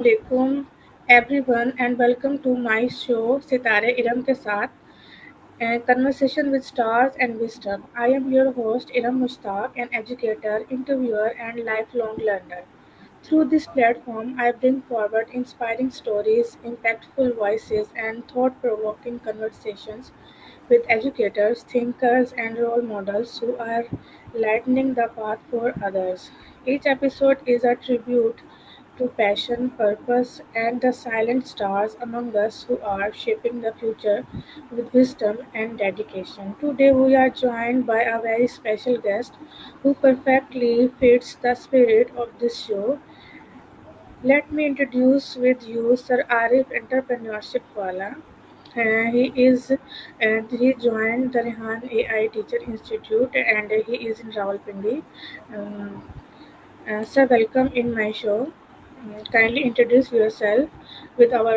Alaikum everyone and welcome to my show Sitare Iram ke Saath, a conversation with stars and wisdom. I am your host Iram Mushtaq, an educator, interviewer and lifelong learner. Through this platform, I bring forward inspiring stories, impactful voices, and thought provoking conversations with educators, thinkers, and role models who are lightening the path for others. Each episode is a tribute to passion, purpose, and the silent stars among us who are shaping the future with wisdom and dedication. Today, we are joined by a very special guest who perfectly fits the spirit of this show. Let me introduce with you Sir Arif Entrepreneurship Wala. He joined the Rehan AI Teacher Institute and he is in Rawalpindi. Um, Sir, welcome in my show. Kindly introduce yourself with our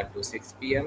1 to 6 PM।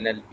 NLP,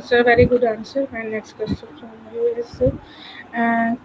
Sir, very good answer. My next question from you is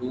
2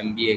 MBA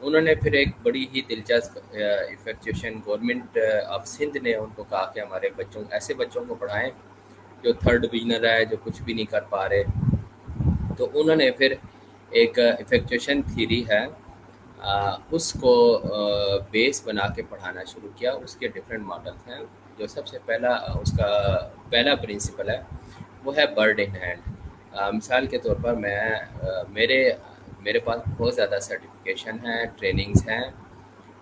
انہوں نے پھر ایک بڑی ہی دلچسپ ایفیکچویشن government of Sindh نے ان کو کہا کہ ہمارے بچوں ایسے بچوں کو پڑھائیں جو تھرڈ ڈویژنر ہے، جو کچھ بھی نہیں کر پا رہے. تو انہوں نے پھر ایک ایفیکچویشن تھیری ہے، اس کو بیس بنا کے پڑھانا شروع کیا. اس کے ڈفرینٹ ماڈلس ہیں. جو سب سے پہلا اس کا پہلا پرنسپل ہے وہ ہے برڈ ان ہینڈ. مثال کے طور پر میں میرے میرے پاس بہت زیادہ سرٹیفکیشن ہیں، ٹریننگز ہیں،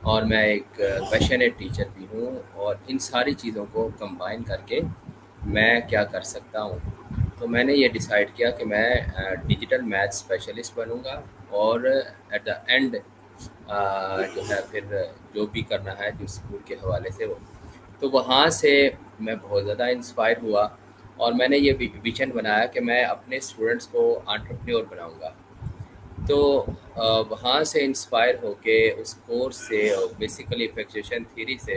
اور میں ایک پیشنیٹ ٹیچر بھی ہوں. اور ان ساری چیزوں کو کمبائن کر کے میں کیا کر سکتا ہوں. تو میں نے یہ ڈیسائیڈ کیا کہ میں ڈیجیٹل میتھ اسپیشلسٹ بنوں گا، اور ایٹ دا اینڈ جو ہے پھر جو بھی کرنا ہے جو اسکول کے حوالے سے وہ. تو وہاں سے میں بہت زیادہ انسپائر ہوا، اور میں نے یہ ویژن بنایا کہ میں اپنے اسٹوڈنٹس کو انٹرپرینور بناؤں گا. تو وہاں سے انسپائر ہو کے اس کورس سے اور بیسیکلی ایفیکچویشن تھیری سے،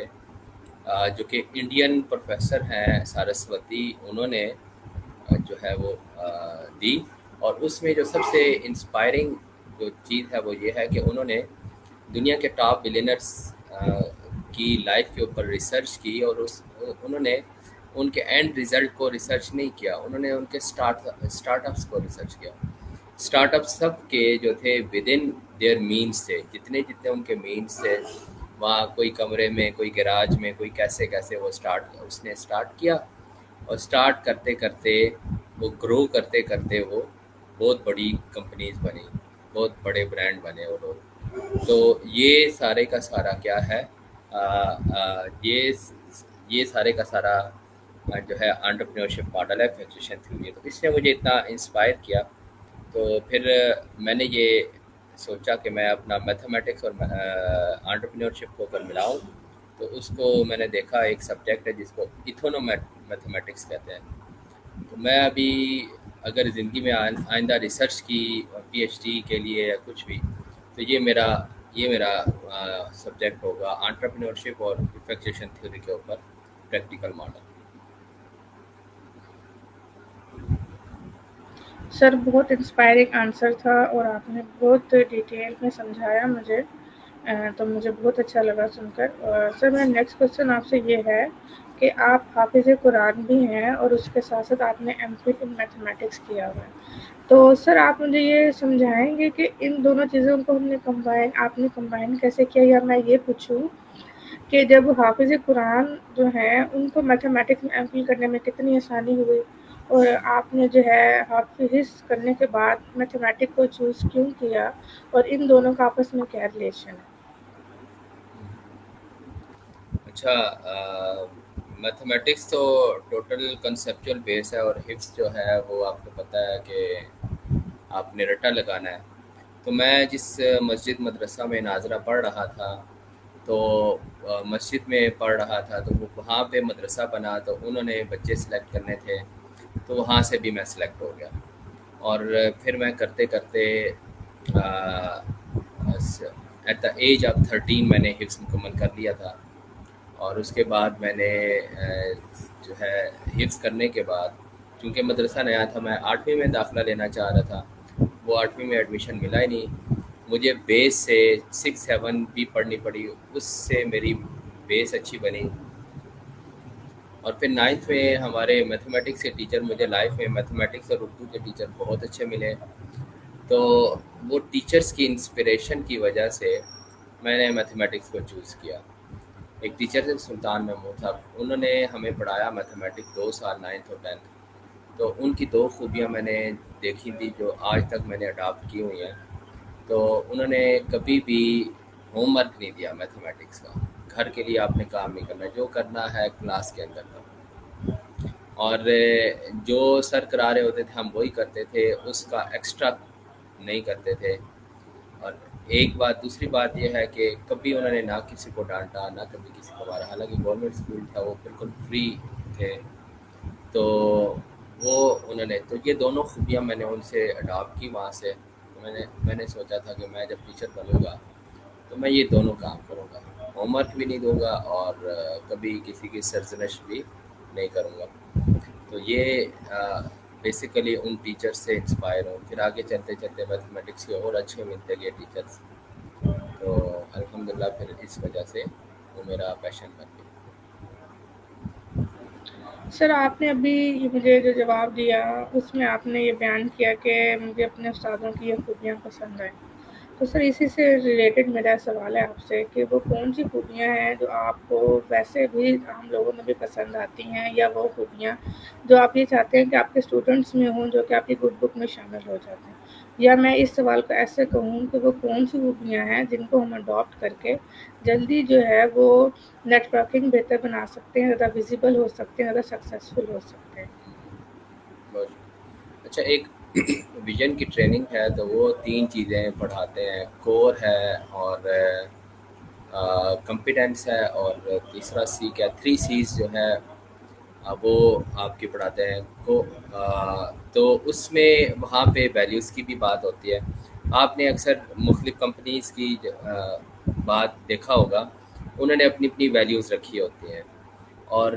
جو کہ انڈین پروفیسر ہیں سارسوتی، انہوں نے جو ہے وہ دی. اور اس میں جو سب سے انسپائرنگ جو چیز ہے وہ یہ ہے کہ انہوں نے دنیا کے ٹاپ بلینرز کی لائف کے اوپر ریسرچ کی. اور انہوں نے ان کے اینڈ ریزلٹ کو ریسرچ نہیں کیا، انہوں نے ان کے اسٹارٹ اپس کو ریسرچ کیا. اسٹارٹ اپ سب کے جو تھے ود ان دیئر مینس تھے، جتنے ان کے مینس تھے. وہاں کوئی کمرے میں، کوئی گراج میں، کوئی کیسے وہ اس نے اسٹارٹ کیا. اور اسٹارٹ کرتے کرتے وہ گرو کرتے کرتے وہ بہت بڑی کمپنیز بنی، بہت بڑے برانڈ بنے وہ لوگ. تو یہ سارے کا سارا کیا ہے، آ، آ، یہ سارے کا سارا جو ہے انٹرپرینورشپ ماڈل ہے، فیکچویشن تھیوری. تو اس نے مجھے اتنا انسپائر کیا. تو پھر میں نے یہ سوچا کہ میں اپنا میتھمیٹکس اور انٹرپرینورشپ کو اگر ملاؤں. تو اس کو میں نے دیکھا ایک سبجیکٹ ہے جس کو ایتھونو میتھمیٹکس کہتے ہیں. تو میں ابھی اگر زندگی میں آئندہ ریسرچ کی پی ایچ ڈی کے لیے یا کچھ بھی، تو یہ میرا سبجیکٹ ہوگا، انٹرپرینورشپ اور ایفیکچویشن تھیوری کے اوپر پریکٹیکل ماڈل. سر بہت انسپائرنگ آنسر تھا اور آپ نے بہت ڈیٹیل میں سمجھایا مجھے، تو مجھے بہت اچھا لگا سن کر. اور سر میرا نیکسٹ کوشچن آپ سے یہ ہے کہ آپ حافظ قرآن بھی ہیں اور اس کے ساتھ ساتھ آپ نے ایم فل ان میتھمیٹکس کیا ہوا ہے. تو سر آپ مجھے یہ سمجھائیں گے کہ ان دونوں چیزوں کو آپ نے کمبائن کیسے کیا، یا میں یہ پوچھوں کہ جب حافظ قرآن جو ہیں ان کو میتھمیٹکس میں ایم فل کرنے میں کتنی آسانی ہوئی، اور آپ نے جو ہے حافظ کرنے کے بعد میتھمیٹک کو چوز کیوں کیا، اور ان دونوں کا آپس میں کیا ریلیشن ہے؟ اچھا، میتھمیٹکس تو ٹوٹل کنسیپچل بیس ہے، اور حفظ جو ہے وہ آپ کو پتہ ہے کہ آپ نے رٹا لگانا ہے. تو میں جس مسجد مدرسہ میں ناظرہ پڑھ رہا تھا، تو مسجد میں پڑھ رہا تھا، تو وہاں پہ مدرسہ بنا، تو انہوں نے بچے سلیکٹ کرنے تھے، تو وہاں سے بھی میں سلیکٹ ہو گیا. اور پھر میں کرتے کرتے ایٹ دا ایج آف 13 میں نے حفظ مکمل کر لیا تھا. اور اس کے بعد میں نے جو ہے حفظ کرنے کے بعد، چونکہ مدرسہ نیا تھا، میں 8ویں میں داخلہ لینا چاہ رہا تھا، وہ 8ویں میں ایڈمیشن ملا ہی نہیں. مجھے بیس سے 6-7 بھی پڑھنی پڑی، اس سے میری بیس اچھی بنی. اور پھر 9ویں میں ہمارے میتھمیٹکس کے ٹیچر، مجھے لائف میں میتھمیٹکس اور اردو کے ٹیچر بہت اچھے ملے. تو وہ ٹیچرز کی انسپریشن کی وجہ سے میں نے میتھمیٹکس کو چوز کیا. ایک ٹیچر تھے سلطان محمود صاحب، انہوں نے ہمیں پڑھایا میتھمیٹکس 2 سال 9th اور 10th. تو ان کی 2 خوبیاں میں نے دیکھی تھی جو آج تک میں نے اڈاپٹ کی ہوئی ہیں. تو انہوں نے کبھی بھی ہوم ورک نہیں دیا میتھمیٹکس کا. گھر کے لیے آپ نے کام نہیں کرنا، جو کرنا ہے کلاس کے اندر کرنا. اور جو سر کرا رہے ہوتے تھے ہم وہی کرتے تھے، اس کا ایکسٹرا نہیں کرتے تھے. اور ایک بات، دوسری بات یہ ہے کہ کبھی انہوں نے نہ کسی کو ڈانٹا، نہ کبھی کسی کو مارا. حالانکہ گورنمنٹ اسکول تھا، وہ بالکل فری تھے. تو وہ انہوں نے، تو یہ دونوں خوبیاں میں نے ان سے اڈاپٹ کی وہاں سے. تو میں نے سوچا تھا کہ میں جب ٹیچر بنوں گا تو میں یہ دونوں کام کروں گا، ہوم ورک بھی نہیں دوں گا اور کبھی کسی کی سرزنش بھی نہیں کروں گا. تو یہ بیسیکلی ان ٹیچر سے انسپائر ہوں. پھر آگے چلتے چلتے میتھمیٹکس کے اور اچھے ملتے گئے ٹیچرس. تو الحمدللہ پھر اس وجہ سے وہ میرا پیشن بن گیا۔ سر آپ نے ابھی یہ مجھے جو جواب دیا اس میں آپ نے یہ بیان کیا کہ مجھے اپنے استادوں کی یہ خوبیاں پسند آئیں، تو سر اسی سے ریلیٹڈ میرا سوال ہے آپ سے کہ وہ کون سی خوبیاں ہیں جو آپ کو ویسے بھی عام لوگوں میں بھی پسند آتی ہیں، یا وہ خوبیاں جو آپ یہ چاہتے ہیں کہ آپ کے اسٹوڈنٹس میں ہوں جو کہ آپ کی گڈ بک میں شامل ہو جاتے ہیں، یا میں اس سوال کو ایسے کہوں کہ وہ کون سی خوبیاں ہیں جن کو ہم اڈاپٹ کر کے جلدی جو ہے وہ نیٹ ورکنگ بہتر بنا سکتے ہیں، زیادہ ویزیبل ہو سکتے ہیں، زیادہ سکسیزفل ہو سکتے ہیں۔ بہت شکریہ۔ اچھا، ایک ویژن کی ٹریننگ ہے تو وہ تین چیزیں پڑھاتے ہیں، کور ہے اور کمپیٹنس ہے اور تیسرا سی کیا، تھری سیز جو ہے وہ آپ کی پڑھاتے ہیں کو تو اس میں وہاں پہ ویلیوز کی بھی بات ہوتی ہے۔ آپ نے اکثر مختلف کمپنیز کی بات دیکھا ہوگا، انہوں نے اپنی اپنی ویلیوز رکھی ہوتی ہیں، اور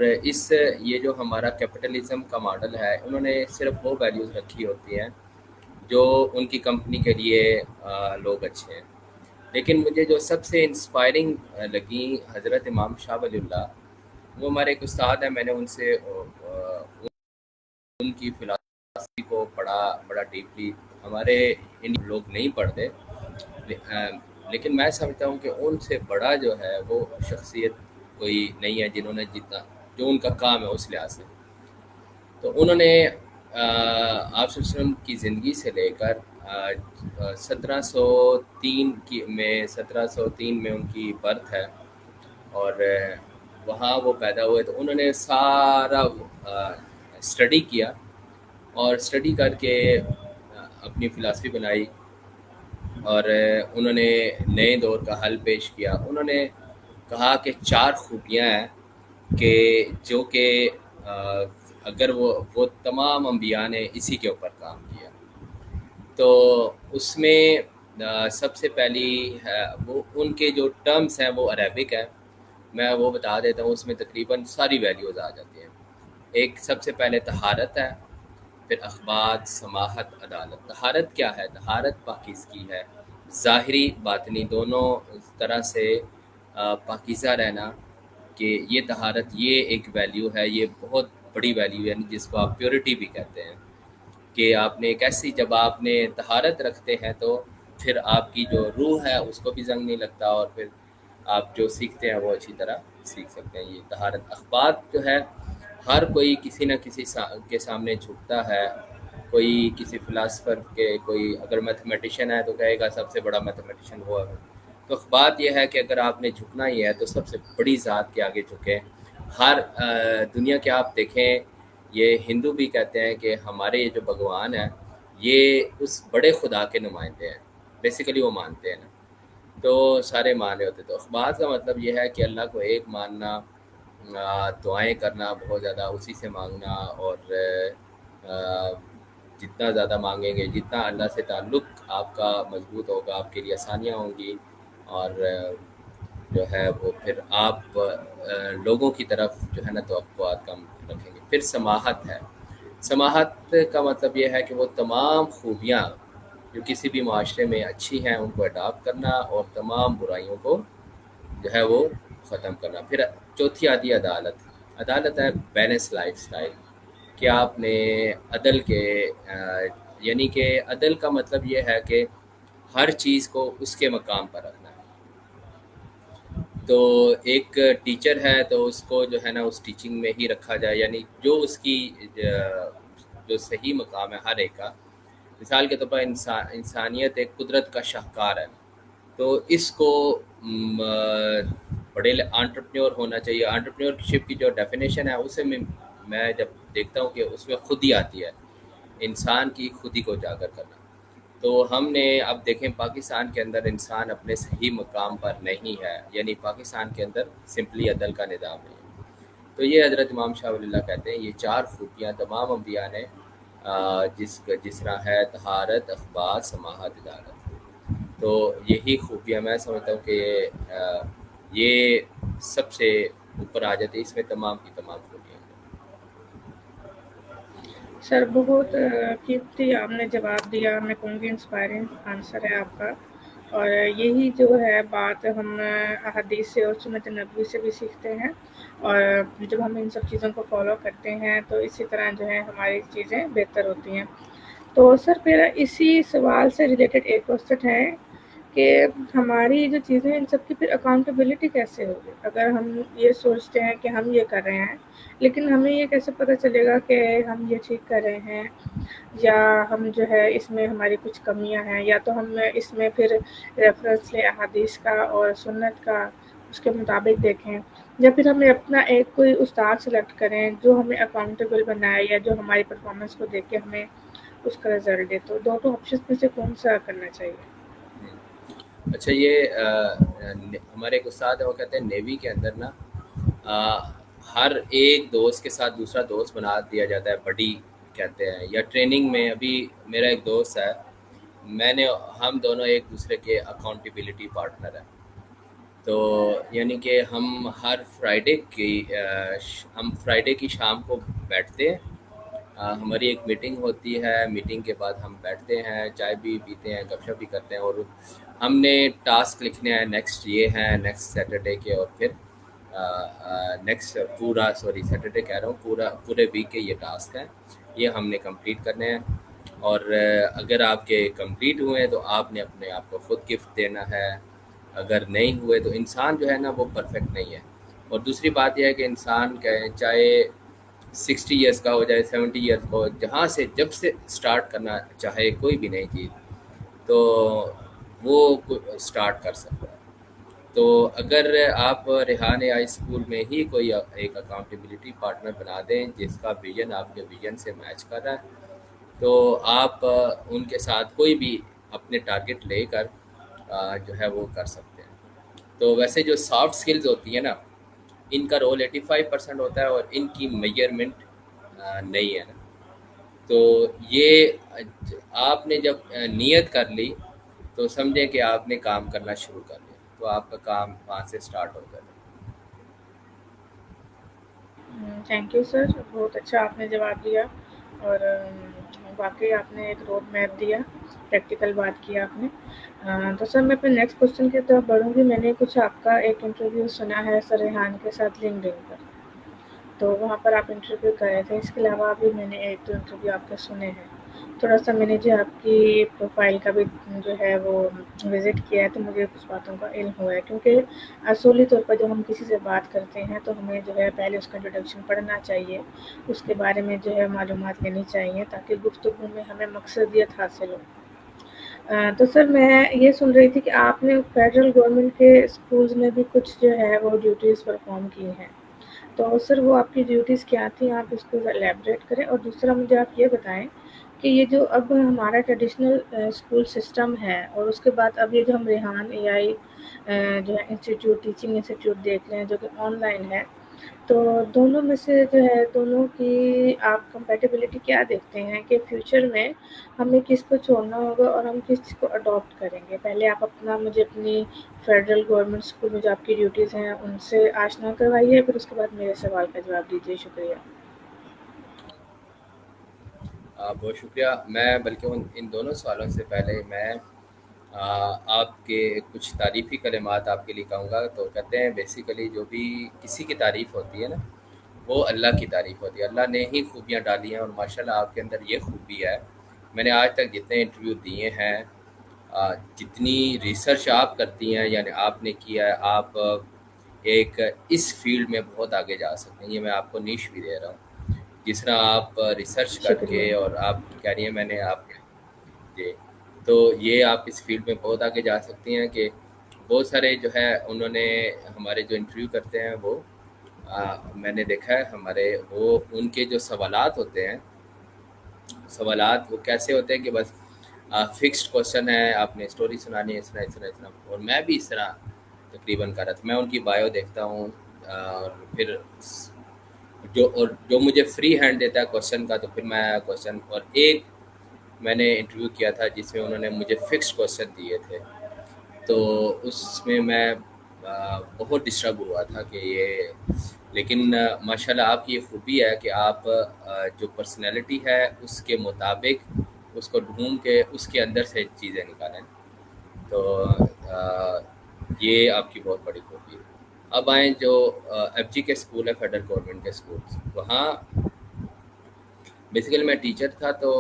یہ جو ہمارا کیپٹلزم کا ماڈل ہے، انہوں نے صرف وہ ویلیوز رکھی ہوتی ہیں جو ان کی کمپنی کے لیے لوگ اچھے ہیں۔ لیکن مجھے جو سب سے انسپائرنگ لگی حضرت امام شاہ ولی اللہ، وہ ہمارے ایک استاد ہیں، میں نے ان سے ان کی فلاسفی کو پڑھا بڑا ڈیپلی۔ ہمارے انڈین لوگ نہیں پڑھتے، لیکن میں سمجھتا ہوں کہ ان سے بڑا جو ہے وہ شخصیت کوئی نہیں ہے جنہوں نے جتنا جو ان کا کام ہے اس لحاظ سے۔ تو انہوں نے آپ صلی اللہ علیہ وسلم کی زندگی سے لے کر 1703 میں ان کی برتھ ہے، اور وہاں وہ پیدا ہوئے، تو انہوں نے سارا اسٹڈی کیا، اور اسٹڈی کر کے اپنی فلاسفی بنائی، اور انہوں نے نئے دور کا حل پیش کیا۔ انہوں نے کہا کہ چار خوبیاں ہیں کہ جو کہ اگر وہ تمام انبیاء نے اسی کے اوپر کام کیا، تو اس میں سب سے پہلی ہے وہ ان کے جو ٹرمز ہیں وہ عربک ہے، میں وہ بتا دیتا ہوں، اس میں تقریباً ساری ویلیوز آ جاتی ہیں۔ ایک سب سے پہلے طہارت ہے، پھر اخبات، سماحت، عدالت۔ طہارت کیا ہے؟ طہارت پاکیزگی ہے، ظاہری باطنی دونوں طرح سے پاکیزہ رہنا، کہ یہ طہارت یہ ایک ویلیو ہے، یہ بہت بڑی ویلیو ہے جس کو آپ پیورٹی بھی کہتے ہیں، کہ آپ نے ایک ایسی، جب آپ نے طہارت رکھتے ہیں تو پھر آپ کی جو روح ہے اس کو بھی زنگ نہیں لگتا، اور پھر آپ جو سیکھتے ہیں وہ اچھی طرح سیکھ سکتے ہیں۔ یہ طہارت۔ اخبات جو ہے، ہر کوئی کسی نہ کسی کے سامنے جھکتا ہے، کوئی کسی فلاسفر کے، کوئی اگر میتھمیٹیشین ہے تو کہے گا سب سے بڑا میتھمیٹیشین وہ ہے۔ تو بات یہ ہے کہ اگر آپ نے جھکنا ہی ہے تو سب سے بڑی ذات کے آگے جھکیں۔ ہر دنیا کے آپ دیکھیں، یہ ہندو بھی کہتے ہیں کہ ہمارے یہ جو بھگوان ہیں یہ اس بڑے خدا کے نمائندے ہیں، بیسیکلی وہ مانتے ہیں نا، تو سارے مان رہے ہوتے۔ تو اخبار کا مطلب یہ ہے کہ اللہ کو ایک ماننا، دعائیں کرنا بہت زیادہ، اسی سے مانگنا، اور جتنا زیادہ مانگیں گے، جتنا اللہ سے تعلق آپ کا مضبوط ہوگا، آپ کے لیے آسانیاں ہوں گی، اور جو ہے وہ پھر آپ لوگوں کی طرف جو ہے نا توقعات کم رکھیں گے۔ پھر سماحت ہے۔ سماحت کا مطلب یہ ہے کہ وہ تمام خوبیاں جو کسی بھی معاشرے میں اچھی ہیں ان کو اڈاپٹ کرنا، اور تمام برائیوں کو جو ہے وہ ختم کرنا۔ پھر چوتھی آتی ہے عدالت۔ عدالت ہے بیلنس لائف سٹائل، کہ آپ نے عدل کے یعنی کہ عدل کا مطلب یہ ہے کہ ہر چیز کو اس کے مقام پر رکھنا ہے۔ تو ایک ٹیچر ہے تو اس کو جو ہے نا اس ٹیچنگ میں ہی رکھا جائے، یعنی جو اس کی جو صحیح مقام ہے ہر ایک کا۔ مثال کے طور پر انسانیت ایک قدرت کا شاہکار ہے، تو اس کو بڑے انٹرپرینور ہونا چاہیے۔ انٹرپرینورشپ کی جو ڈیفینیشن ہے اسے میں جب دیکھتا ہوں کہ اس میں خود ہی آتی ہے، انسان کی خود ہی کو اجاگر کرنا۔ تو ہم نے اب دیکھیں پاکستان کے اندر انسان اپنے صحیح مقام پر نہیں ہے، یعنی پاکستان کے اندر سمپلی عدل کا نظام نہیں ہے۔ تو یہ حضرت امام شاہ ولی اللہ کہتے ہیں یہ چار خوبیاں تمام انبیاء نے جس طرح ہے طہارت، اخبات، سماحت، عدالت، تو یہی خوبیاں میں سمجھتا ہوں کہ یہ سب سے اوپر آ جاتی ہے، اس میں تمام کی تمام خوبیاں ہیں۔ سر بہت قیمتی آپ نے جواب دیا، میں کہوں گی انسپائرنگ آنسر ہے آپ کا۔ اور یہی جو ہے بات ہم احادیث سے اور سنت نبوی سے بھی سیکھتے ہیں، اور جب ہم ان سب چیزوں کو فالو کرتے ہیں تو اسی طرح جو ہے ہماری چیزیں بہتر ہوتی ہیں۔ تو سر میرا اسی سوال سے ریلیٹڈ ایک کوسچن ہے کہ ہماری جو چیزیں ہیں ان سب کی پھر اکاؤنٹیبلٹی کیسے ہوگی؟ اگر ہم یہ سوچتے ہیں کہ ہم یہ کر رہے ہیں، لیکن ہمیں یہ کیسے پتہ چلے گا کہ ہم یہ ٹھیک کر رہے ہیں، یا ہم جو ہے اس میں ہماری کچھ کمیاں ہیں، یا تو ہم اس میں پھر ریفرنس لیں احادیث کا اور سنت کا، اس کے مطابق دیکھیں، یا پھر ہمیں اپنا ایک کوئی استاد سلیکٹ کریں جو ہمیں اکاؤنٹیبل بنائے، یا جو ہماری پرفارمنس کو دیکھ کے ہمیں اس کا رزلٹ دے۔ تو دونوں آپشن میں سے کون سا کرنا چاہیے؟ اچھا، یہ ہمارے ایک استاد ہیں، وہ کہتے ہیں نیوی کے اندر نا آ، ہر ایک دوست کے ساتھ دوسرا دوست بنا دیا جاتا ہے، بڈی کہتے ہیں، یا ٹریننگ میں ابھی میرا ایک دوست ہے، میں نے ہم دونوں ایک دوسرے کے اکاؤنٹیبلٹی پارٹنر ہیں۔ تو یعنی کہ ہم فرائیڈے کی شام کو بیٹھتے ہیں، ہماری ایک میٹنگ ہوتی ہے، میٹنگ کے بعد ہم بیٹھتے ہیں، چائے بھی پیتے ہیں، گپ شپ بھی کرتے ہیں، اور ہم نے ٹاسک لکھنے ہیں نیکسٹ، یہ ہیں نیکسٹ سیٹرڈے کے، اور پھر نیکسٹ پورا سیٹرڈے کہہ رہا ہوں، پورے ویک کے یہ ٹاسک ہیں، یہ ہم نے کمپلیٹ کرنے ہیں۔ اور اگر آپ کے کمپلیٹ ہوئے ہیں تو آپ نے اپنے آپ کو خود گفٹ دینا ہے، اگر نہیں ہوئے تو انسان جو ہے نا وہ پرفیکٹ نہیں ہے۔ اور دوسری بات یہ ہے کہ انسان چاہے 60 ایئرس کا ہو جائے 70 ایئرس کا ہو، جہاں سے جب سے اسٹارٹ کرنا چاہے کوئی بھی نئی چیز، تو وہ اسٹارٹ کر سکتا ہے۔ تو اگر آپ ریحان ہائی اسکول میں ہی کوئی ایک اکاؤنٹیبلٹی پارٹنر بنا دیں جس کا ویژن آپ کے ویژن سے میچ کر رہا ہے، تو آپ ان کے ساتھ کوئی بھی اپنے ٹارگٹ لے کر جو ہے وہ کر سکتے ہیں۔ تو ویسے جو سافٹ سکلز ہوتی ہیں نا، ان کا رول 85% ہوتا ہے، اور ان کی میجرمنٹ نہیں ہے نا۔ تو یہ آپ نے جب نیت کر لی تو سمجھیں کہ آپ نے کام کرنا شروع کر دیا، تو آپ کا کام وہاں سے سٹارٹ ہو جاتا ہے۔ تھینک یو سر، بہت اچھا آپ نے جواب دیا، اور واقعی آپ نے ایک روڈ میپ دیا، پریکٹیکل بات کی آپ نے۔ تو سر میں اپنے نیکسٹ کوشچن کی طرف بڑھوں گی۔ میں نے کچھ آپ کا ایک انٹرویو سنا ہے سر ریحان کے ساتھ لنکڈ پر، تو وہاں پر آپ انٹرویو کر رہے تھے، اس کے علاوہ بھی میں نے ایک دو انٹرویو آپ کے سنے ہیں۔ تھوڑا سا میں نے جو آپ کی پروفائل کا بھی جو ہے وہ وزٹ کیا ہے، تو مجھے کچھ باتوں کا علم ہوا ہے، کیونکہ اصولی طور پر جب ہم کسی سے بات کرتے ہیں تو ہمیں جو ہے پہلے اس کا انٹروڈکشن پڑھنا چاہیے، اس کے بارے میں جو ہے معلومات لینی چاہیے، تاکہ گفتگو میں ہمیں مقصدیت حاصل ہو۔ تو سر میں یہ سن رہی تھی کہ آپ نے فیڈرل گورنمنٹ کے اسکولز میں بھی کچھ جو ہے وہ ڈیوٹیز پرفارم کی ہیں، تو سر وہ آپ کی ڈیوٹیز کیا تھیں؟ آپ اس کو الیبریٹ کریں، اور دوسرا مجھے آپ یہ بتائیں کہ یہ جو اب ہمارا ٹریڈیشنل اسکول سسٹم ہے، اور اس کے بعد اب یہ جو ہم ریحان اے آئی جو ہے انسٹیٹیوٹ، ٹیچنگ انسٹیٹیوٹ دیکھ رہے ہیں جو کہ آن لائن ہے، تو دونوں میں سے جو ہے دونوں کی آپ کمپیٹیبلٹی کیا دیکھتے ہیں کہ فیوچر میں ہمیں کس کو چھوڑنا ہوگا اور ہم کس کو اڈاپٹ کریں گے؟ پہلے آپ مجھے اپنی فیڈرل گورنمنٹ اسکول میں جو آپ کی ڈیوٹیز ہیں ان سے آشنا کروائیے، پھر اس کے بعد میرے سوال کا جواب دیجیے۔ شکریہ۔ بہت شکریہ۔ میں بلکہ ان دونوں سوالوں سے پہلے میں آپ کے کچھ تعریفی کلمات آپ کے لیے کہوں گا۔ تو کہتے ہیں بیسیکلی جو بھی کسی کی تعریف ہوتی ہے نا، وہ اللہ کی تعریف ہوتی ہے، اللہ نے ہی خوبیاں ڈالی ہیں، اور ماشاءاللہ آپ کے اندر یہ خوبی ہے۔ میں نے آج تک جتنے انٹرویو دیے ہیں، جتنی ریسرچ آپ کرتی ہیں، یعنی آپ نے کیا ہے، آپ ایک اس فیلڈ میں بہت آگے جا سکتے ہیں، یہ میں آپ کو نیش بھی دے رہا ہوں۔ جس طرح آپ ریسرچ کر شکریہ۔ کے، اور آپ کہہ رہی ہیں میں نے آپ جی، تو یہ آپ اس فیلڈ میں بہت آگے جا سکتی ہیں کہ بہت سارے جو ہے انہوں نے ہمارے جو انٹرویو کرتے ہیں وہ میں نے دیکھا ہے، ہمارے وہ ان کے جو سوالات ہوتے ہیں، سوالات وہ کیسے ہوتے ہیں کہ بس فکسڈ کوشچن ہے، آپ نے اسٹوری سنانی ہے، اس طرح، اور میں بھی اس طرح تقریباً کر رہا تھا۔ میں ان کی بایو دیکھتا ہوں، اور پھر جو مجھے فری ہینڈ دیتا ہے کوشچن کا، تو پھر میں کوشچن، اور ایک میں نے انٹرویو کیا تھا جس میں انہوں نے مجھے فکسڈ کوشچن دیے تھے، تو اس میں بہت ڈسٹرب ہوا تھا کہ یہ، لیکن ماشاءاللہ آپ کی یہ خوبی ہے کہ آپ جو پرسنالٹی ہے اس کے مطابق اس کو ڈھونڈ کے اس کے اندر سے چیزیں نکالیں۔ تو آ، یہ آپ کی بہت بڑی خوبی ہے۔ اب آئیں جو ایف جی کے اسکول ہے، فیڈرل گورنمنٹ کے اسکول، وہاں بیسیکلی میں ٹیچر تھا، تو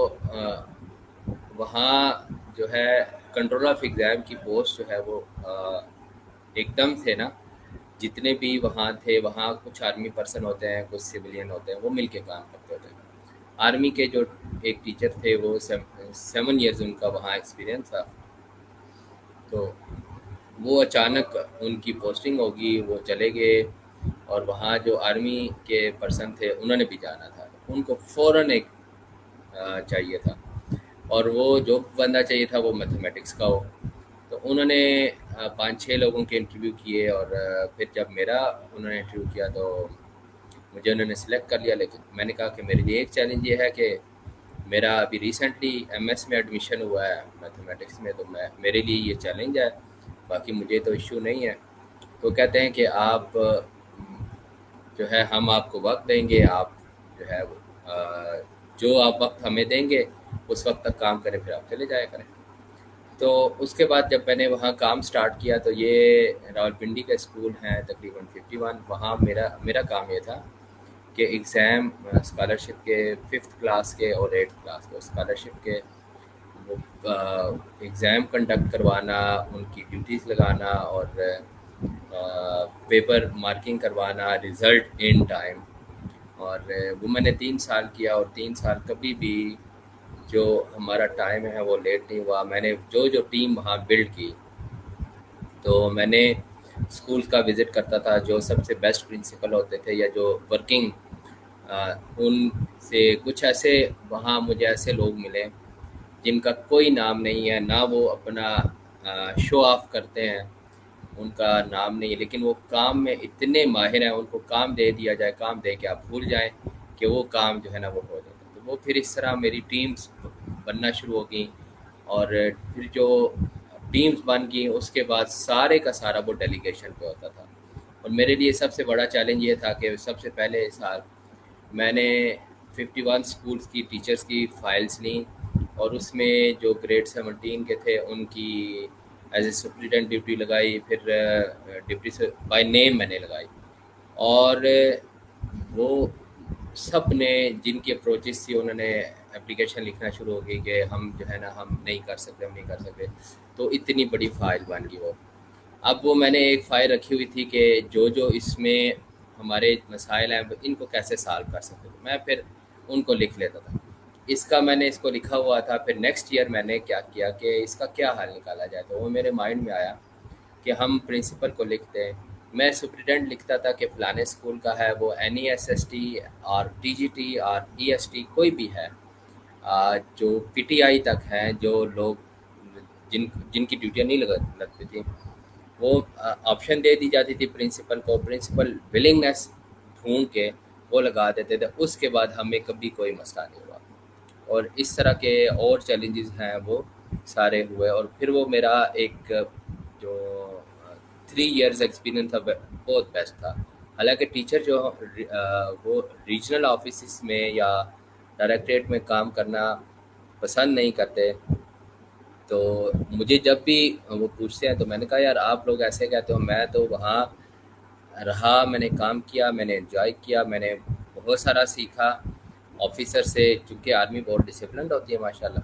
وہاں جو ہے کنٹرول آف ایگزام کی پوسٹ جو ہے وہ ایک دم سے نا، جتنے بھی وہاں تھے، وہاں کچھ آرمی پرسن ہوتے ہیں، کچھ سویلین ہوتے ہیں، وہ مل کے کام کرتے ہوتے ہیں۔ آرمی کے جو ایک ٹیچر تھے وہ 7 ایئرز ان کا وہاں ایکسپیرینس تھا، تو وہ اچانک ان کی پوسٹنگ ہوگی، وہ چلے گئے، اور وہاں جو آرمی کے پرسن تھے انہوں نے بھی جانا تھا، ان کو فوراً ایک چاہیے تھا، اور وہ جو بندہ چاہیے تھا وہ میتھمیٹکس کا ہو۔ تو انہوں نے 5-6 لوگوں کے انٹرویو کیے، اور پھر جب میرا انہوں نے انٹرویو کیا تو مجھے انہوں نے سلیکٹ کر لیا۔ لیکن میں نے کہا کہ میرے لیے ایک چیلنج یہ ہے کہ میرا ابھی ریسنٹلی ایم ایس میں ایڈمیشن ہوا ہے میتھمیٹکس میں، تو میرے لیے یہ چیلنج ہے، باقی مجھے تو ایشو نہیں ہے۔ تو کہتے ہیں کہ آپ جو ہے ہم آپ کو وقت دیں گے، آپ جو ہے جو آپ وقت ہمیں دیں گے اس وقت تک کام کریں، پھر آپ چلے جایا کریں۔ تو اس کے بعد جب میں نے وہاں کام سٹارٹ کیا تو یہ راولپنڈی کا اسکول ہے تقریباً 51، وہاں میرا کام یہ تھا کہ ایگزام اسکالرشپ کے 5th کلاس کے اور 8th کلاس کے اسکالرشپ کے وہ ایگزام کنڈکٹ کروانا، ان کی ڈیوٹیز لگانا، اور پیپر مارکنگ کروانا، رزلٹ ان ٹائم۔ اور وہ میں نے 3 سال کیا، اور 3 سال کبھی بھی جو ہمارا ٹائم ہے وہ لیٹ نہیں ہوا۔ میں نے جو ٹیم وہاں بلڈ کی، تو میں نے اسکول کا وزٹ کرتا تھا، جو سب سے بیسٹ پرنسپل ہوتے تھے یا جو ورکنگ، ان سے کچھ ایسے وہاں مجھے ایسے لوگ ملے جن کا کوئی نام نہیں ہے، نہ وہ اپنا شو آف کرتے ہیں، ان کا نام نہیں ہے، لیکن وہ کام میں اتنے ماہر ہیں، ان کو کام دے دیا جائے، کام دے کے آپ بھول جائیں کہ وہ کام جو ہے نا وہ ہو جاتا ہے۔ تو وہ پھر اس طرح میری ٹیمز بننا شروع ہو گئیں، اور پھر جو ٹیمز بن گئیں اس کے بعد سارے کا سارا وہ ڈیلیگیشن پہ ہوتا تھا۔ اور میرے لیے سب سے بڑا چیلنج یہ تھا کہ سب سے پہلے سال میں نے 51 اسکولس کی ٹیچرز کی فائلز لیں، اور اس میں جو گریڈ 17 کے تھے ان کی ایز اے سپریڈنٹ ڈیوٹی لگائی، پھر ڈپٹی سے بائی نیم میں نے لگائی، اور وہ سب نے جن کی اپروچز تھی انہوں نے اپلیکیشن لکھنا شروع ہو گئی کہ ہم جو ہے نا ہم نہیں کر سکتے، ہم نہیں کر سکتے۔ تو اتنی بڑی فائل بن گئی وہ۔ اب وہ میں نے ایک فائل رکھی ہوئی تھی کہ جو اس میں ہمارے مسائل ہیں ان کو کیسے سالو کر سکتے، میں پھر ان کو لکھ لیتا تھا۔ اس کا میں نے اس کو لکھا ہوا تھا، پھر نیکسٹ ایئر میں نے کیا کیا کہ اس کا کیا حل نکالا جائے، تو وہ میرے مائنڈ میں آیا کہ ہم پرنسپل کو لکھتے ہیں۔ میں سپریڈنٹ لکھتا تھا کہ فلانے اسکول کا ہے، وہ N E S S T اور ٹی جی ٹی اور ای ایس ٹی کوئی بھی ہے، جو پی ٹی آئی تک ہیں، جو لوگ جن کی ڈیوٹیاں نہیں لگتی تھیں، وہ آپشن دے دی جاتی تھی پرنسپل کو، پرنسپل ولنگنیس ڈھونڈ کے وہ لگا دیتے تھے، اس کے بعد ہمیں کبھی کوئی مسئلہ نہیں ہوا۔ اور اس طرح کے اور چیلنجز ہیں وہ سارے ہوئے، اور پھر وہ میرا ایک جو 3 ایئرز ایکسپیرینس تھا بہت بیسٹ تھا۔ حالانکہ ٹیچر جو وہ ریجنل آفیسز میں یا ڈائریکٹریٹ میں کام کرنا پسند نہیں کرتے، تو مجھے جب بھی وہ پوچھتے ہیں تو میں نے کہا یار آپ لوگ ایسے کہتے ہو، میں تو وہاں رہا، میں نے کام کیا، میں نے انجوائے کیا، میں نے بہت سارا سیکھا آفیسر سے، چونکہ آرمی بہت ڈسپلنڈ ہوتی ہے ماشاءاللہ،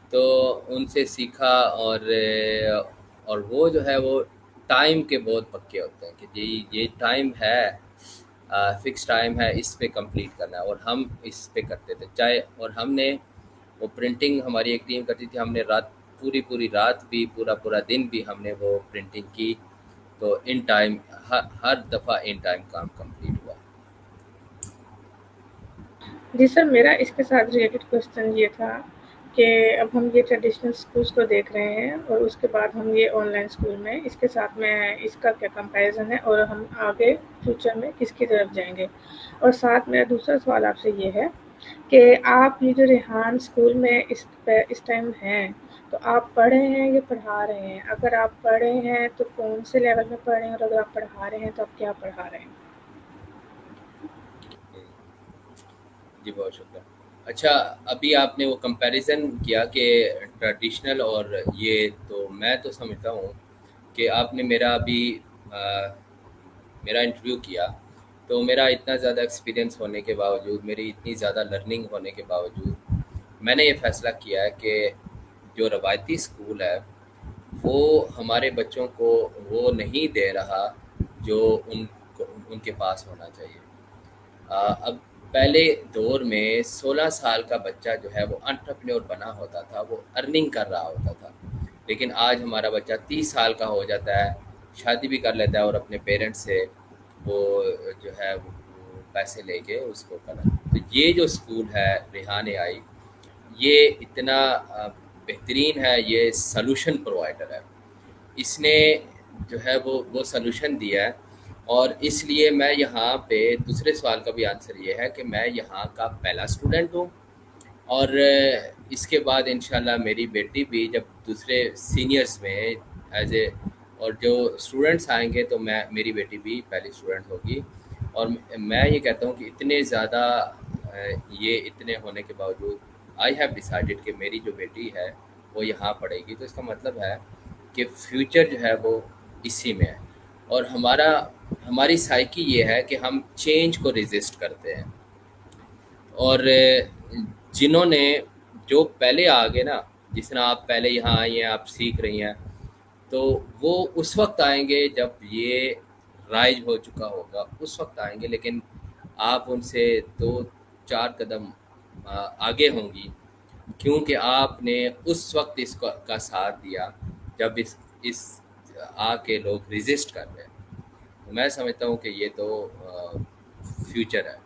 تو ان سے سیکھا، اور وہ جو ہے وہ ٹائم کے بہت پکے ہوتے ہیں کہ جی یہ ٹائم ہے، فکس ٹائم ہے، اس پہ کمپلیٹ کرنا ہے، اور ہم اس پہ کرتے تھے چاہے، اور ہم نے وہ پرنٹنگ ہماری ایک ٹیم کرتی تھی، ہم نے پوری رات بھی، پورا دن بھی ہم نے وہ پرنٹنگ کی، تو ان ٹائم ہر دفعہ ان ٹائم کام کمپلیٹ ہوا۔ جی سر، میرا اس کے ساتھ ریلیٹڈ کوشچن یہ تھا کہ اب ہم یہ ٹریڈیشنل اسکولس کو دیکھ رہے ہیں، اور اس کے بعد ہم یہ آن لائن اسکول میں اس کے ساتھ میں اس کا کیا کمپیریزن ہے، اور ہم آگے فیوچر میں کس کی طرف جائیں گے؟ اور ساتھ میرا دوسرا سوال آپ سے یہ ہے کہ آپ یہ جو ریحان اسکول میں اس ٹائم ہیں، تو آپ پڑھ رہے ہیں یا پڑھا رہے ہیں؟ اگر آپ پڑھ رہے ہیں تو کون سے لیول میں پڑھ رہے ہیں، اور اگر آپ پڑھا رہے ہیں تو آپ کیا پڑھا رہے ہیں؟ جی بہت شکریہ۔ اچھا، ابھی آپ نے وہ کمپیریزن کیا کہ ٹریڈیشنل اور یہ، تو میں تو سمجھتا ہوں کہ آپ نے میرا ابھی آ، میرا انٹرویو کیا، تو میرا اتنا زیادہ ایکسپیرینس ہونے کے باوجود، میری اتنی زیادہ لرننگ ہونے کے باوجود، میں نے یہ فیصلہ کیا ہے کہ جو روایتی اسکول ہے وہ ہمارے بچوں کو وہ نہیں دے رہا جو ان کے پاس ہونا چاہیے۔ اب پہلے دور میں 16 سال کا بچہ جو ہے وہ انٹرپرینور بنا ہوتا تھا، وہ ارننگ کر رہا ہوتا تھا، لیکن آج ہمارا بچہ 30 سال کا ہو جاتا ہے، شادی بھی کر لیتا ہے اور اپنے پیرنٹس سے وہ جو ہے وہ پیسے لے کے اس کو کرا۔ تو یہ جو اسکول ہے ریحان آئی، یہ اتنا بہترین ہے، یہ سلوشن پرووائڈر ہے۔ اس نے جو ہے وہ سلوشن دیا ہے، اور اس لیے میں یہاں پہ دوسرے سوال کا بھی آنسر یہ ہے کہ میں یہاں کا پہلا اسٹوڈنٹ ہوں، اور اس کے بعد انشاءاللہ میری بیٹی بھی جب دوسرے سینئرز میں ایز اے، اور جو اسٹوڈنٹس آئیں گے تو میری بیٹی بھی پہلی اسٹوڈنٹ ہوگی۔ اور میں یہ کہتا ہوں کہ اتنے زیادہ یہ اتنے ہونے کے باوجود آئی ہیو ڈیسائیڈڈ کہ میری جو بیٹی ہے وہ یہاں پڑھے گی، تو اس کا مطلب ہے کہ فیوچر جو ہے وہ اسی میں ہے۔ اور ہماری سائیکی یہ ہے کہ ہم چینج کو ریزسٹ کرتے ہیں، اور جنہوں نے جو پہلے آگے نا، جس طرح آپ پہلے یہاں آئی ہیں، آپ سیکھ رہی ہیں، تو وہ اس وقت آئیں گے جب یہ رائج ہو چکا ہوگا، اس وقت آئیں گے، لیکن آپ ان سے 2 4 قدم آگے ہوں گی، کیونکہ آپ نے اس وقت کا ساتھ دیا جب اس آ کے لوگ ریزسٹ کر رہے ہیں۔ تو میں سمجھتا ہوں کہ یہ تو فیوچر ہے۔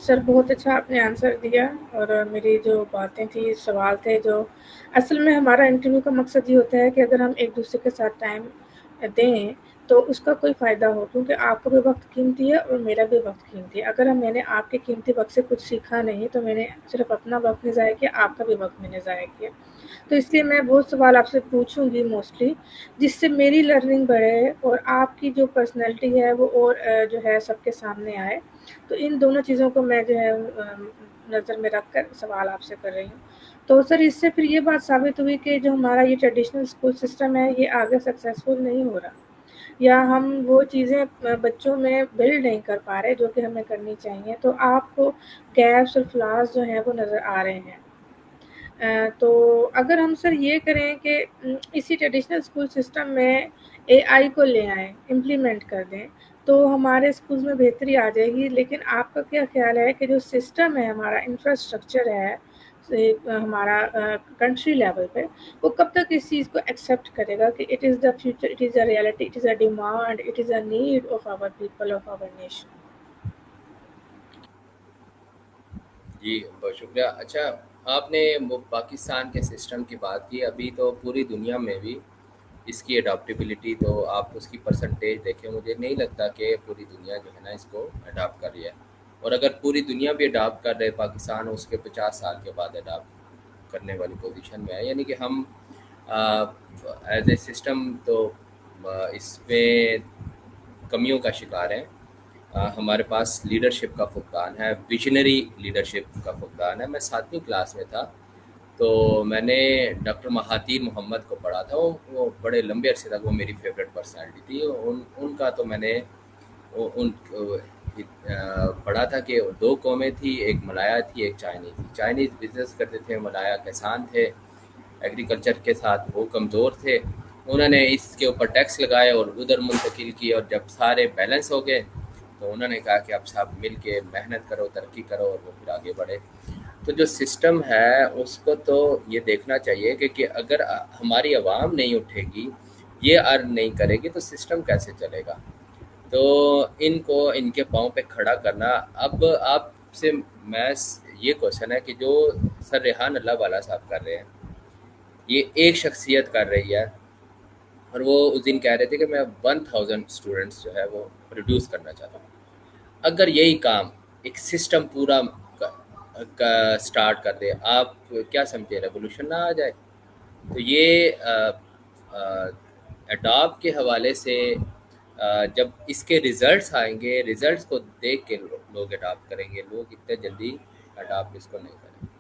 سر بہت اچھا آپ نے آنسر دیا، اور میری جو باتیں تھیں، سوال تھے، جو اصل میں ہمارا انٹرویو کا مقصد یہ ہوتا ہے کہ اگر ہم ایک دوسرے کے ساتھ ٹائم دیں تو اس کا کوئی فائدہ ہو، کیونکہ آپ کا بھی وقت قیمتی ہے اور میرا بھی وقت قیمتی ہے۔ اگر میں نے آپ کے قیمتی وقت سے کچھ سیکھا نہیں تو میں نے صرف اپنا وقت نہیں ضائع کیا، آپ کا بھی وقت میں نے ضائع کیا۔ تو اس لیے میں وہ سوال آپ سے پوچھوں گی موسٹلی، جس سے میری لرننگ بڑھے اور آپ کی جو پرسنالٹی ہے وہ اور جو ہے سب کے سامنے آئے۔ تو ان دونوں چیزوں کو میں جو ہے نظر میں رکھ کر سوال آپ سے کر رہی ہوں۔ تو سر اس سے پھر یہ بات ثابت ہوئی کہ جو ہمارا یہ ٹریڈیشنل اسکول سسٹم ہے یہ آگے سکسیزفل نہیں ہو رہا، یا ہم وہ چیزیں بچوں میں بلڈ نہیں کر پا رہے جو کہ ہمیں کرنی چاہیے۔ تو آپ کو گیپس اور فلاز جو ہیں وہ نظر آ رہے ہیں۔ تو اگر ہم سر یہ کریں کہ اسی ٹریڈیشنل اسکول سسٹم میں اے آئی کو لے آئیں، امپلیمنٹ کر دیں، تو ہمارے اسکولز میں بہتری آ جائے گی۔ لیکن آپ کا کیا خیال ہے کہ جو سسٹم ہے ہمارا، انفراسٹرکچر ہے ہمارا کنٹری لیول پہ، وہ کب تک اس چیز کو ایکسیپٹ کرے گا کہ it is the future, it is the reality, it is a demand, it is a need of our people, of our nation? جی بہت شکریہ۔ اچھا، آپ نے وہ پاکستان کے سسٹم کی بات کی، ابھی تو پوری دنیا میں بھی اس کی اڈاپٹیبلٹی، تو آپ اس کی پرسنٹیج دیکھیں، مجھے نہیں لگتا کہ پوری دنیا جو ہے نا اس کو اڈاپٹ کر رہی ہے۔ اور اگر پوری دنیا بھی اڈاپٹ کر رہے، پاکستان اس کے 50 سال کے بعد اڈاپٹ کرنے والی پوزیشن میں ہے، یعنی کہ ہم ایز اے سسٹم تو اس میں کمیوں کا شکار ہیں۔ ہمارے پاس لیڈرشپ کا فقدان ہے، ویژنری لیڈرشپ کا فقدان ہے۔ میں 7ویں کلاس میں تھا تو میں نے ڈاکٹر مہاتیر محمد کو پڑھا تھا، وہ بڑے لمبے عرصے تک وہ میری فیوریٹ پرسنالٹی تھی۔ ان کا تو میں نے ان پڑھا تھا کہ 2 قومیں تھی، ایک ملایا تھی، ایک چائنی تھی۔ چائنیز بزنس کرتے تھے، ملایا کسان تھے، ایگریکلچر کے ساتھ وہ کمزور تھے۔ انہوں نے اس کے اوپر ٹیکس لگائے اور ادھر منتقل کی، اور جب سارے بیلنس ہو گئے تو انہوں نے کہا کہ اب سب مل کے محنت کرو، ترقی کرو، اور وہ پھر آگے بڑھے۔ تو جو سسٹم ہے اس کو تو یہ دیکھنا چاہیے کہ اگر ہماری عوام نہیں اٹھے گی، یہ ارن نہیں کرے گی، تو سسٹم کیسے چلے گا؟ تو ان کو ان کے پاؤں پہ کھڑا کرنا۔ اب آپ سے میں یہ کوشچن ہے کہ جو سر ریحان اللہ والا صاحب کر رہے ہیں، یہ ایک شخصیت کر رہی ہے، اور وہ اس دن کہہ رہے تھے کہ میں 1000 اسٹوڈنٹس جو ہے وہ پروڈیوس کرنا چاہتا ہوں۔ اگر یہی کام ایک سسٹم پورا کا سٹارٹ کر دے، آپ کیا سمجھے ریولوشن نہ آ جائے؟ تو یہ اڈاپٹ کے حوالے سے جب اس کے ریزلٹس آئیں گے، ریزلٹس کو دیکھ کے لوگ اڈاپٹ کریں گے، لوگ اتنے جلدی اڈاپٹ اس کو نہیں کریں گے۔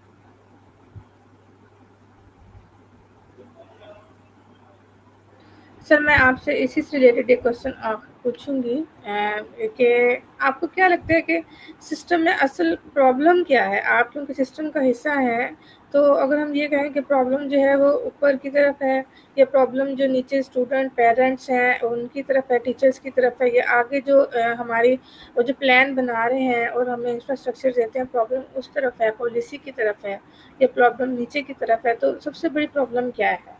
سر میں آپ سے اسی سے ریلیٹڈ ایک کوشچن پوچھوں گی کہ آپ کو کیا لگتا ہے کہ سسٹم میں اصل پرابلم کیا ہے؟ آپ کیونکہ سسٹم کا حصہ ہیں، تو اگر ہم یہ کہیں کہ پرابلم جو ہے وہ اوپر کی طرف ہے، یا پرابلم جو نیچے اسٹوڈنٹ پیرنٹس ہیں ان کی طرف ہے، ٹیچرس کی طرف ہے، یا آگے جو ہماری وہ جو پلان بنا رہے ہیں اور ہمیں انفراسٹرکچر دیتے ہیں، پرابلم اس طرف ہے، پالیسی کی طرف ہے، یا پرابلم نیچے کی طرف ہے، تو سب سے بڑی پرابلم کیا ہے؟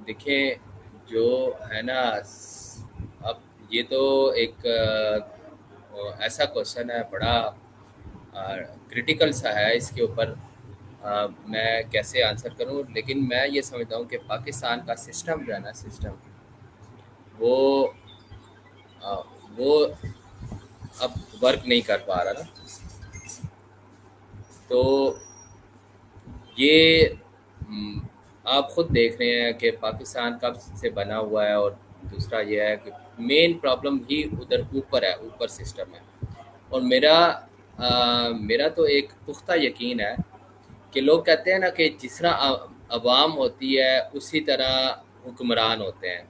دیکھیں، جو ہے نا، اب یہ تو ایک ایسا کوشچن ہے، بڑا کرٹیکل سا ہے، اس کے اوپر میں کیسے آنسر کروں، لیکن میں یہ سمجھتا ہوں کہ پاکستان کا سسٹم جو ہے نا، سسٹم وہ آ، وہ اب ورک نہیں کر پا رہا نا، تو یہ آپ خود دیکھ رہے ہیں کہ پاکستان کب سے بنا ہوا ہے، اور دوسرا یہ ہے کہ مین پرابلم ہی ادھر اوپر ہے، اوپر سسٹم ہے۔ اور میرا تو ایک پختہ یقین ہے کہ لوگ کہتے ہیں نا کہ جس طرح عوام ہوتی ہے اسی طرح حکمران ہوتے ہیں،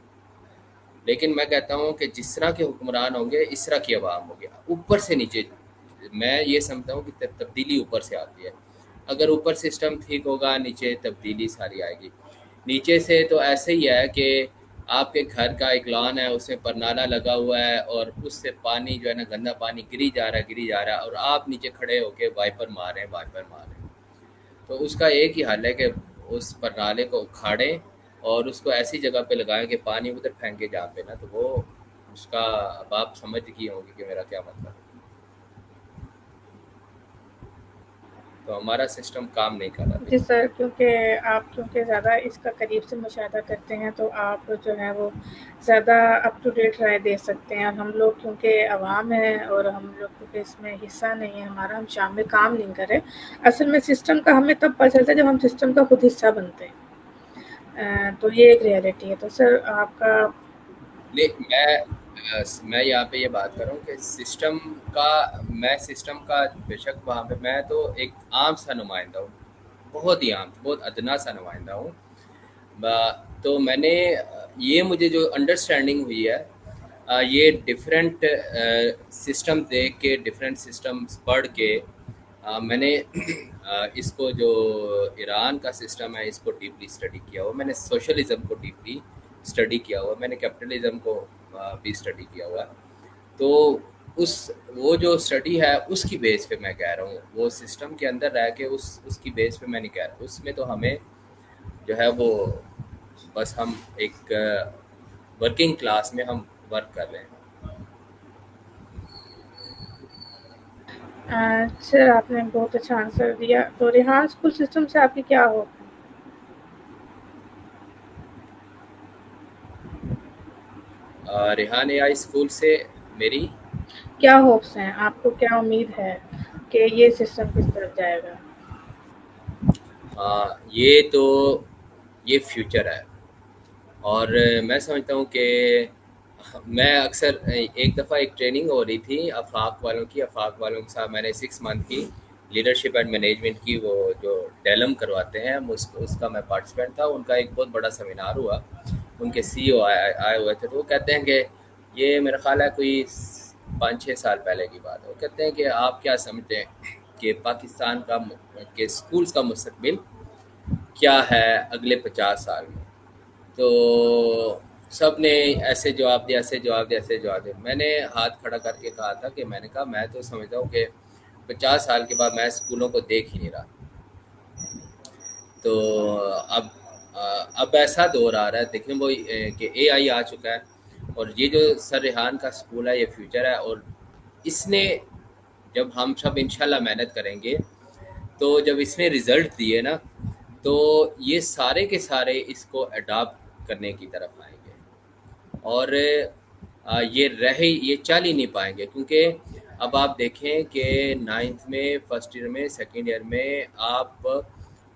لیکن میں کہتا ہوں کہ جس طرح کے حکمران ہوں گے اس طرح کی عوام ہوگی، اوپر سے نیچے۔ میں یہ سمجھتا ہوں کہ تبدیلی اوپر سے آتی ہے، اگر اوپر سسٹم ٹھیک ہوگا نیچے تبدیلی ساری آئے گی۔ نیچے سے تو ایسے ہی ہے کہ آپ کے گھر کا ایک لان ہے، اس میں پرنالا لگا ہوا ہے، اور اس سے پانی جو ہے نا، گندا پانی گری جا رہا ہے، گری جا رہا ہے، اور آپ نیچے کھڑے ہو کے وائپر مار رہے ہیں، وائپر مار رہے ہیں۔ تو اس کا ایک ہی حل ہے کہ اس پرنالے کو اکھاڑیں اور اس کو ایسی جگہ پہ لگائیں کہ پانی ادھر پھینکے جہاں پہ نا، تو وہ اس کا، اب آپ سمجھ گئی ہوں گی کہ میرا کیا مطلب ہے۔ تو ہمارا سسٹم کام نہیں کر رہا جی دیکھیں۔ سر، کیونکہ زیادہ اس کا قریب سے مشاہدہ کرتے ہیں، تو آپ جو ہے وہ زیادہ اپ ٹو ڈیٹ رائے دے سکتے ہیں، اور ہم لوگ کیونکہ عوام ہیں اور ہم لوگ کیونکہ اس میں حصہ نہیں ہے ہمارا، ہم شامل کام نہیں کرے۔ اصل میں سسٹم کا ہمیں تب پتہ چلتا ہے جب ہم سسٹم کا خود حصہ بنتے ہیں، تو یہ ایک ریئلٹی ہے۔ تو سر آپ کا میں یہاں پہ یہ بات کر رہا ہوں کہ سسٹم کا، میں سسٹم کا بے شک وہاں پہ میں تو ایک عام سا نمائندہ ہوں، بہت ہی عام، بہت ادنا سا نمائندہ ہوں۔ تو میں نے یہ مجھے جو انڈرسٹینڈنگ ہوئی ہے، یہ ڈفرینٹ سسٹم دیکھ کے، ڈفرینٹ سسٹمز پڑھ کے، میں نے اس کو جو ایران کا سسٹم ہے اس کو ڈیپلی اسٹڈی کیا ہوا، میں نے سوشلزم کو ڈیپلی اسٹڈی کیا ہوا، میں نے کیپٹلزم کو بھی اسٹڈی کیا ہوا ہے۔ تو وہ جو اسٹڈی ہے اس کی بیس پہ میں کہہ رہا ہوں، وہ سسٹم کے اندر رہ کے اس کی بیس پہ میں نہیں کہہ رہا، اس میں تو ہمیں جو ہے وہ بس ہم ایک ورکنگ کلاس میں ہم ورک کر رہے ہیں۔ سر آپ نے بہت اچھا آنسر دیا۔ تو ریحان اسکول سسٹم سے آپ کی کیا ہو؟ ریحان اے آئی اسکول سے میری کیا ہوپس ہیں آپ کو؟ کیا امید ہے کہ یہ سسٹم کس طرف جائے گا؟ یہ تو یہ فیوچر ہے، اور میں سمجھتا ہوں کہ میں اکثر ایک دفعہ ایک ٹریننگ ہو رہی تھی آفاق والوں کی، آفاق والوں کے ساتھ میں نے 6 منتھ کی لیڈرشپ اینڈ مینجمنٹ کی، وہ جو ڈیلم کرواتے ہیں، اس کا میں پارٹیسپینٹ تھا۔ ان کا ایک بہت بڑا سیمینار ہوا، ان کے سی او آئے ہوئے تھے، تو وہ کہتے ہیں کہ یہ میرا خیال ہے کوئی 5-6 سال پہلے کی بات ہے، وہ کہتے ہیں کہ آپ کیا سمجھتے ہیں کہ پاکستان کا کہ اسکولس کا مستقبل کیا ہے اگلے 50 سال میں؟ تو سب نے ایسے جواب دیا، ایسے جواب دیا، ایسے جواب دیا۔ میں نے ہاتھ کھڑا کر کے کہا تھا کہ میں نے کہا میں تو سمجھتا ہوں کہ 50 سال کے بعد میں اسکولوں کو دیکھ ہی نہیں رہا۔ تو اب اب ایسا دور آ رہا ہے، دیکھیں وہ کہ اے آئی آ چکا ہے، اور یہ جو سر ریحان کا اسکول ہے یہ فیوچر ہے، اور اس نے، جب ہم سب انشاءاللہ محنت کریں گے، تو جب اس نے رزلٹ دیے نا، تو یہ سارے کے سارے اس کو اڈاپٹ کرنے کی طرف آئیں گے، اور یہ چل ہی نہیں پائیں گے، کیونکہ اب آپ دیکھیں کہ 9th میں، فرسٹ ایئر میں، سیکنڈ ایئر میں آپ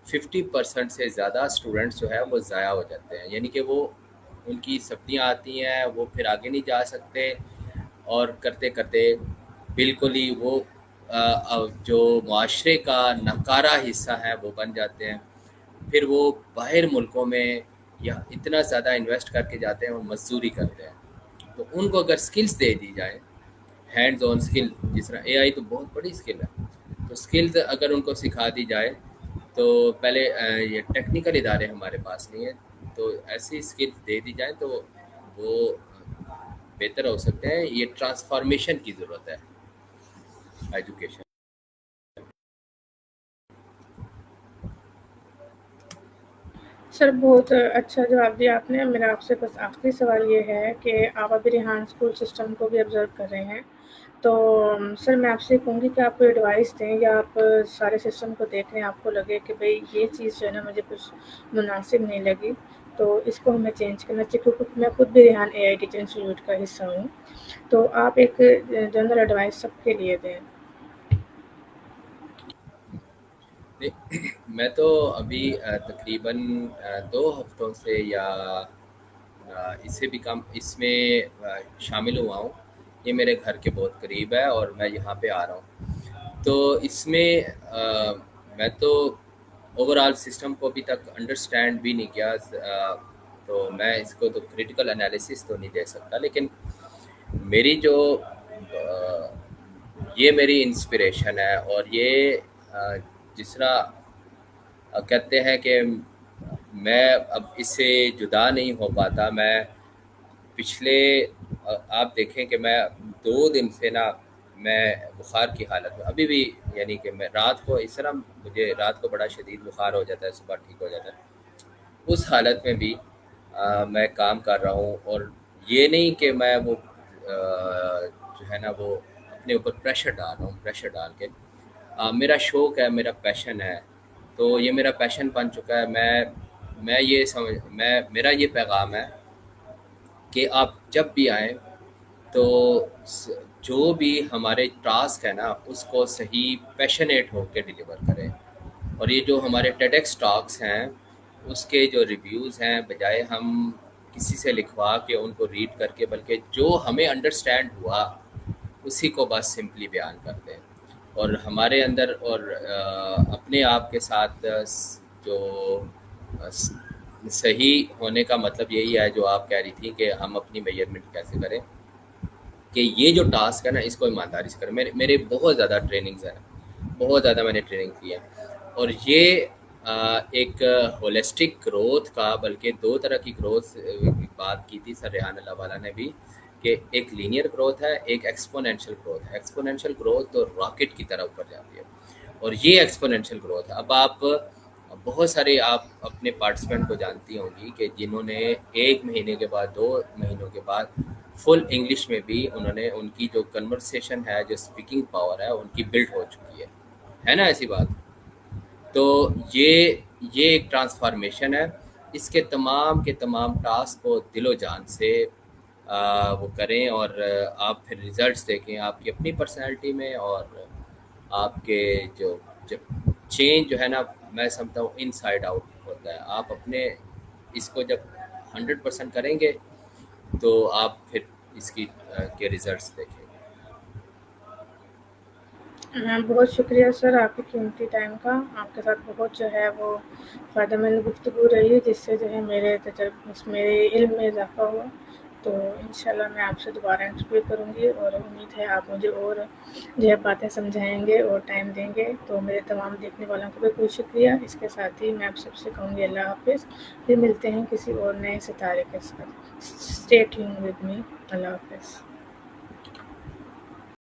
50% سے زیادہ اسٹوڈنٹس جو ہے وہ ضائع ہو جاتے ہیں، یعنی کہ وہ ان کی سپلیاں آتی ہیں وہ پھر آگے نہیں جا سکتے، اور کرتے کرتے بالکل ہی وہ جو معاشرے کا ناکارہ حصہ ہے وہ بن جاتے ہیں۔ پھر وہ باہر ملکوں میں یا اتنا زیادہ انویسٹ کر کے جاتے ہیں، وہ مزدوری کرتے ہیں۔ تو ان کو اگر سکلز دے دی جائے، ہینڈز آن اسکل، جس طرح اے آئی تو بہت بڑی اسکل ہے، تو اسکلز اگر ان کو سکھا دی جائے تو پہلے یہ ٹیکنیکل ادارے ہمارے پاس نہیں ہیں، تو ایسی اسکل دے دی جائے تو وہ بہتر ہو سکتے ہیں۔ یہ ٹرانسفارمیشن کی ضرورت ہے ایجوکیشن۔ سر بہت اچھا جواب دیا آپ نے۔ میرا آپ سے بس آخری سوال یہ ہے کہ آپ ابھی ریحان اسکول سسٹم کو بھی آبزرو کر رہے ہیں، تو سر میں آپ سے کہوں گی کہ آپ کوئی ایڈوائس دیں، یا آپ سارے سسٹم کو دیکھ رہے ہیں، آپ کو لگے کہ بھئی یہ چیز جو ہے نا مجھے کچھ مناسب نہیں لگی، تو اس کو ہمیں چینج کرنا چاہیے، کیونکہ میں خود بھی ریحان اے آئی ٹیچر انسٹیٹیوٹ کا حصہ ہوں، تو آپ ایک جنرل ایڈوائس سب کے لیے دیں۔ میں تو ابھی تقریباً 2 ہفتوں سے یا اس سے بھی کم اس میں شامل ہوا ہوں۔ یہ میرے گھر کے بہت قریب ہے اور میں یہاں پہ آ رہا ہوں، تو اس میں میں تو اوور آل سسٹم کو ابھی تک انڈرسٹینڈ بھی نہیں کیا، تو میں اس کو تو کریٹیکل انالیسس تو نہیں دے سکتا، لیکن میری جو آ، یہ میری انسپریشن ہے، اور یہ جس طرح کہتے ہیں کہ میں اب اس سے جدا نہیں ہو پاتا۔ میں پچھلے آپ دیکھیں کہ میں 2 دن سے نا میں بخار کی حالت میں ابھی بھی، یعنی کہ میں رات کو اس طرح مجھے رات کو بڑا شدید بخار ہو جاتا ہے، صبح ٹھیک ہو جاتا ہے، اس حالت میں بھی میں کام کر رہا ہوں۔ اور یہ نہیں کہ میں وہ جو ہے نا وہ اپنے اوپر پریشر ڈال رہا ہوں، پریشر ڈال کے میرا شوق ہے، میرا پیشن ہے، تو یہ میرا پیشن بن چکا ہے۔ میں یہ سمجھ میں میرا یہ پیغام ہے کہ آپ جب بھی آئیں تو جو بھی ہمارے ٹاسک ہے نا اس کو صحیح پیشنیٹ ہو کے ڈیلیور کریں، اور یہ جو ہمارے ٹیڈیکس ٹاکس ہیں اس کے جو ریویوز ہیں، بجائے ہم کسی سے لکھوا کے ان کو ریڈ کر کے، بلکہ جو ہمیں انڈرسٹینڈ ہوا اسی کو بس سمپلی بیان کر دیں، اور ہمارے اندر اور اپنے آپ کے ساتھ جو صحیح ہونے کا مطلب یہی ہے جو آپ کہہ رہی تھی کہ ہم اپنی میجرمنٹ کیسے کریں، کہ یہ جو ٹاسک ہے نا اس کو ایمانداری سے کریں۔ میرے بہت زیادہ ٹریننگز ہیں، بہت زیادہ میں نے ٹریننگ کی ہے، اور یہ ایک ہولسٹک گروتھ کا، بلکہ 2 طرح کی گروتھ کی بات کی تھی سر ریحان اللہ والا نے بھی، کہ ایک لینئر گروتھ ہے، ایک ایکسپونینشیل گروتھ ہے۔ ایکسپونینشیل گروتھ تو راکٹ کی طرح اوپر جاتی ہے، اور یہ ایکسپونینشیل گروتھ ہے۔ اب آپ بہت سارے آپ اپنے پارٹیسپینٹ کو جانتی ہوں گی کہ جنہوں نے 1 مہینے کے بعد 2 مہینوں کے بعد فل انگلش میں بھی انہوں نے ان کی جو کنورسیشن ہے، جو اسپیکنگ پاور ہے ان کی بلڈ ہو چکی ہے نا ایسی بات۔ تو یہ ایک ٹرانسفارمیشن ہے۔ اس کے تمام ٹاسک کو دل و جان سے وہ کریں، اور آپ پھر ریزلٹس دیکھیں آپ کی اپنی پرسنالٹی میں، اور آپ کے جو جب چینج جو ہے نا، میں سمجھتا ہوں ان سائڈ آؤٹ ہوتا ہے۔ آپ اپنے اس کو جب 100% کریں گے تو آپ پھر اس کی کے ریزلٹس دیکھیں گے۔ بہت شکریہ سر آپ کی قیمتی ٹائم کا۔ آپ کے ساتھ بہت جو ہے وہ فائدہ مند گفتگو رہی، جس سے جو ہے میرے علم میں اضافہ ہوا، تو انشاءاللہ میں آپ سے دوبارہ انٹرویو کروں گی، اور امید ہے آپ مجھے اور جو ہے باتیں سمجھائیں گے اور ٹائم دیں گے۔ تو میرے تمام دیکھنے والوں کو بھی بہت شکریہ۔ اس کے ساتھ ہی میں آپ سب سے کہوں گی اللہ حافظ، پھر ملتے ہیں کسی اور نئے ستارے کے ساتھ۔ Stay tune with me. Allah حافظ۔